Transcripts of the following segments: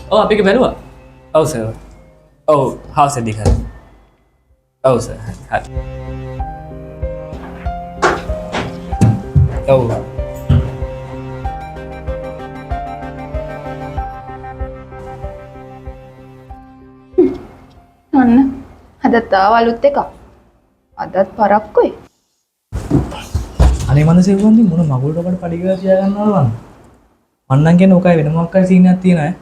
Oh, අපි බැලුවා. ඔව් සර්. ඔව් හවස දෙක. ඔව් සර්. හරි. ඔව්. අන්න අදත් ආව අලුත් එකක්. අදත් පරක්කුයි. අනේ මන්ද සෙව්වන්දි මොන මගුලට ඔබට පඩිගලා තියා ගන්නවද වන්න? මන්නම් කියන්නේ ඔකයි වෙන මොකක් හරි සීන් එකක් තියෙනවා ඈ.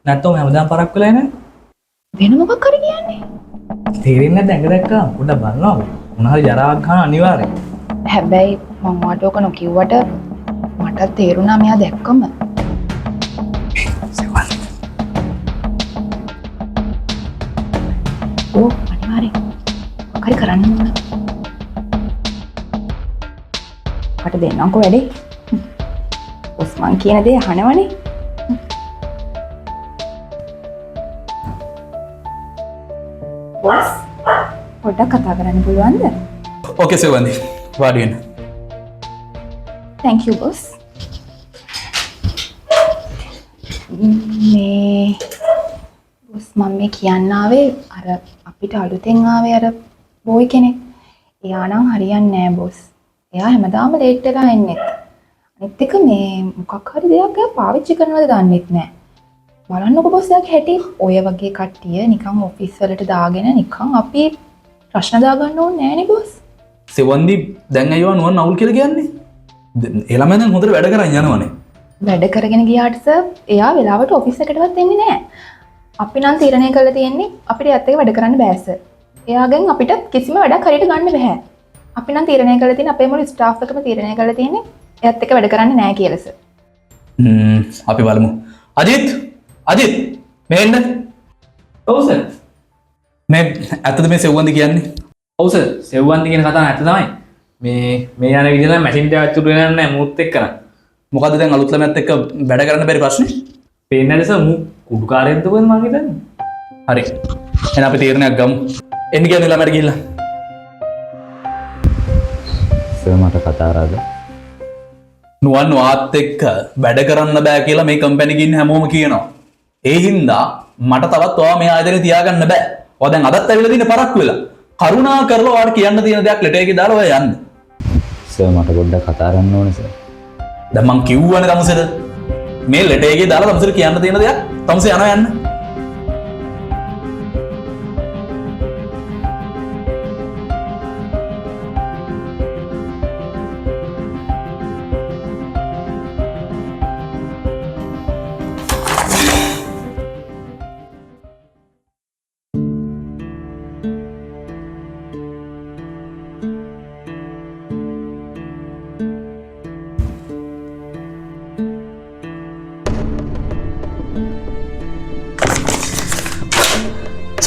නැත්නම් හැමදාම පරක් වෙලා නැහැ. වෙන මොකක් හරි කියන්නේ? තේරෙන්නේ නැද්ද ඇඟ දැක්කම පොඩ්ඩක් බලනවා. මොන හරි ජරාවක් ගන්න අනිවාර්යයි. හැබැයි මම ඔයාට ඔක නොකියුවට මට තේරුණා මෙයා දැක්කම. සෙව්වන්දි. ඕ අනිවාර්යෙන්. මොකක් හරි කරන්න ඕන. කට දෙන්නම්කෝ වැඩේ. ඔස්මන් කියන දේ අහනවනේ. බොස් පොඩ්ඩක් කතා කරන්න පුළුවන්ද? ඕකේ සෙව්වන්දි. වාඩි වෙන්න. Thank you boss. මේ බොස් මම මේ කියන්න ආවේ අර අපිට අලුතෙන් ආවේ අර බෝයි කෙනෙක්. එයා නම් හරියන්නේ නෑ බොස්. එයා හැමදාම ලේට් වෙලා එන්නේ. අනිත් එක මේ මොකක් හරි දෙයක් එයා පාවිච්චි කරනවද දන්නෙත් නෑ. බලන්නකො බොස් එයාගේ හැටි ඔය වගේ කට්ටිය නිකන් ඔෆිස් වලට දාගෙන නිකන් අපි ප්‍රශ්න දාගන්න ඕනේ නෑනේ බොස්. සෙවන්දි දැන් අයවා නුවන් අවුල් කියලා කියන්නේ. එළම දැන් හොඳට වැඩ කරන් යනවනේ. වැඩ කරගෙන ගියාට සර් එයා වෙලාවට ඔෆිස් එකටවත් එන්නේ නෑ. අපි නම් තීරණය කරලා තියෙන්නේ අපිට එයාත් එක්ක වැඩ කරන්න බෑ සර්. එයාගෙන් අපිට කිසිම වැඩක් හරියට ගන්න බෑ. අපි නම් තීරණය කරලා තියෙන්නේ අපේ මුළු ස්ටාෆ් එකම තීරණය කරලා තියෙන්නේ එයාත් එක්ක වැඩ කරන්නේ නෑ කියලා සර්. අපි බලමු. අජිත් මේ එන්න. ඔව් සර්. මේ ඇත්තද මේ සෙව්වන්දි කියන්නේ? ඔව් සර්. සෙව්වන්දි කියන කතාව ඇත්ත තමයි. මේ යන විදිහ නම් මැෂින් එක අච්චුරු වෙනන්නේ නැහැ මූත් එක්ක නම්. මොකද්ද දැන් අලුත් ළමයාත් එක්ක වැඩ කරන්න බැරි ප්‍රශ්නේ? පේන්නේ නැද සර් මූ කුඩුකාරයෙක්ද කොහෙද මං හිතන්නේ. හරි. එහෙනම් අපි තීරණයක් ගමු. එන්න කියන්නේ ළමයට ගිහිල්ලා. සර් මට කතා කරාද? නුවන් වාත් එක්ක වැඩ කරන්න බෑ කියලා මේ කම්පැනි එකේ ඉන්න හැමෝම කියනවා. ඒ හින්දා මට තවත් ඔයා මේ ආයතනේ තියාගන්න බෑ. ඔයා දැන් අදත් ඇවිල්ලා දින පරක් වෙලා. කරුණා කරලා ඔයාට කියන්න තියෙන දේක් ලෙටර් එකේ දාලා ඔයා යන්න. සර් මට පොඩ්ඩක් කතා කරන්න ඕනේ සර්. දැන් මං කිව්වනේ තමසෙට මේ ලෙටර් එකේ දාලා තමසෙට කියන්න තියෙන දේක් තමසේ යනවා යන්න.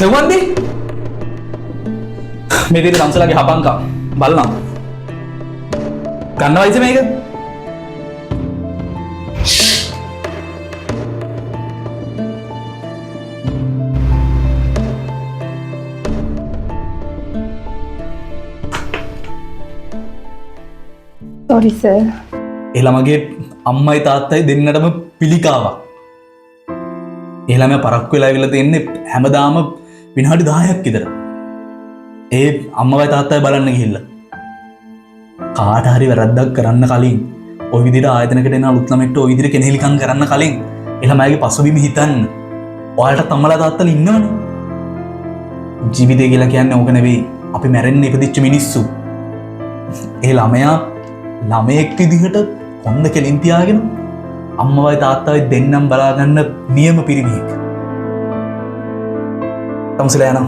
සෙවන්දි මේ දෙන තමසලාගේ හපංකම් බලනවා ගන්නවයිද මේක sorry sir. එළමගේ අම්මයි තාත්තයි දෙන්නටම පිළිකාවක් එළම පරක්කු වෙලා ඇවිල්ලා තියෙන්නේ හැමදාම විනාඩි 10ක් විතර. ඒ අම්මවයි තාත්තයි බලන්න ගිහිල්ලා. කාට හරි වැරද්දක් කරන්න කලින් ওই විදිහට ආයතනයකට එන අලුත් ළමෙක්ට ওই විදිහට කෙනෙහිලිකම් කරන්න කලින් එළමගේ පසුබිම හිතන්න. ඔයාලට අම්මලා තාත්තලා ඉන්නවනේ. ජීවිතය කියලා කියන්නේ ඕක නෙවෙයි. අපි මැරෙන්න ඉපදිච්ච මිනිස්සු. ඒ ළමයා ළමයෙක් විදිහට කොන්ද කෙලින් තියාගෙන අම්මවයි තාත්තවයි දෙන්නම් බලාගන්න නියම පිරිමියෙක්. තමසලා යනවා.